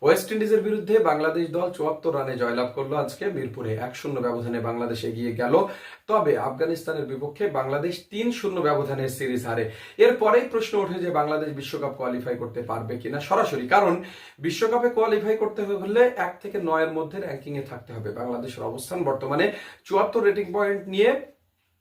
West ইন্ডিজের বিরুদ্ধে বাংলাদেশ দল 74 রানে জয়লাভ করলো আজকে মিরপুরে। 1-0 ব্যবধানে বাংলাদেশ এগিয়ে গেল। তবে আফগানিস্তানের বিপক্ষে বাংলাদেশ 3-0 ব্যবধানের সিরিজ হারে। এরপরেই প্রশ্ন ওঠে যে বাংলাদেশ বিশ্বকাপ কোয়ালিফাই করতে পারবে কিনা সরাসরি, কারণ বিশ্বকাপে কোয়ালিফাই করতে হলে 1 থেকে 9 এর মধ্যে র্যাঙ্কিং এ থাকতে হবে। বাংলাদেশের অবস্থান বর্তমানে 74 রেটিং পয়েন্ট নিয়ে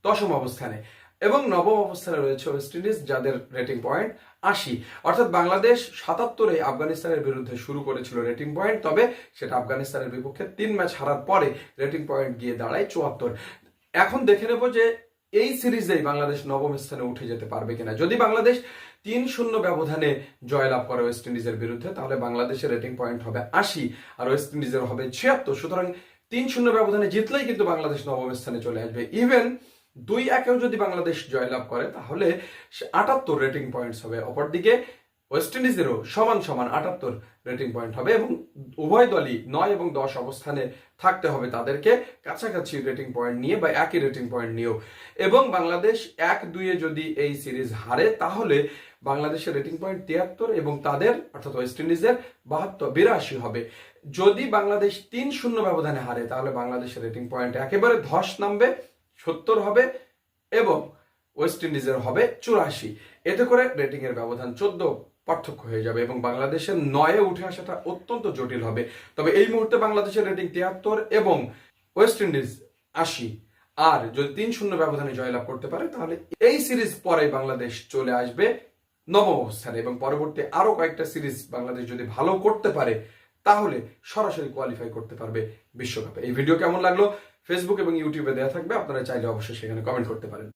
10ম অবস্থানে, এবং 9ম অবস্থানে রয়েছে ওয়েস্ট ইন্ডিজ, যাদের রেটিং পয়েন্ট 80। অর্থাৎ বাংলাদেশ 77-এ আফগানিস্তানের বিরুদ্ধে শুরু করেছিল রেটিং পয়েন্ট, তবে সেটা আফগানিস্তানের বিপক্ষে 3 ম্যাচ হারার পরে রেটিং পয়েন্ট গিয়ে দাঁড়ায় 74। এখন দেখে নেব যে এই সিরিজেই বাংলাদেশ 9ম স্থানে উঠে যেতে পারবে কিনা। যদি বাংলাদেশ 3-0 ব্যবধানে জয়লাভ করে ওয়েস্ট ইন্ডিজের বিরুদ্ধে, তাহলে বাংলাদেশের রেটিং পয়েন্ট হবে 80 আর ওয়েস্ট ইন্ডিজের হবে 76। সুতরাং 3-0 ব্যবধানে জিতলেই কিন্তু বাংলাদেশ 9ম স্থানে চলে আসবে। ইভেন 2-1-এও যদি বাংলাদেশ জয়লাভ করে, তাহলে 78 রেটিং পয়েন্টস হবে। অপরদিকে ওয়েস্ট ইন্ডিজেরও সমান 78 রেটিং পয়েন্ট হবে, এবং উভয় দলই 9 এবং 10 অবস্থানে থাকতে হবে তাদেরকে, কাছাকাছি রেটিং পয়েন্ট নিয়ে বা একই রেটিং পয়েন্ট নিয়েও। এবং বাংলাদেশ 1-2-এ যদি এই সিরিজ হারে, তাহলে বাংলাদেশের রেটিং পয়েন্ট 73 এবং তাদের অর্থাৎ ওয়েস্ট ইন্ডিজের 82 হবে। যদি বাংলাদেশ 3-0 ব্যবধানে হারে, তাহলে বাংলাদেশের রেটিং পয়েন্ট একেবারে ধস নামবে, 70 হবে, এবং ওয়েস্ট ইন্ডিজের হবে 84। এতে করে রেটিং এর ব্যবধান 14 পার্থক্য হয়ে যাবে এবং বাংলাদেশের 9-এ উঠে আসাটা অত্যন্ত জটিল হবে। তবে এই মুহূর্তে বাংলাদেশের রেটিং 73 এবং ওয়েস্ট ইন্ডিজ 80। আর যদি 3-0 ব্যবধানে জয়লাভ করতে পারে, তাহলে এই সিরিজ পরে বাংলাদেশ চলে আসবে 9ম অবস্থানে, এবং পরবর্তী আরো কয়েকটা সিরিজ বাংলাদেশ যদি ভালো করতে পারে, তাহলে সরাসরি কোয়ালিফাই করতে পারবে বিশ্বকাপে। এই ভিডিও কেমন লাগলো ফেসবুক এবং ইউটিউবে দেওয়া থাকবে, আপনারা চাইলে অবশ্যই সেখানে কমেন্ট করতে পারেন।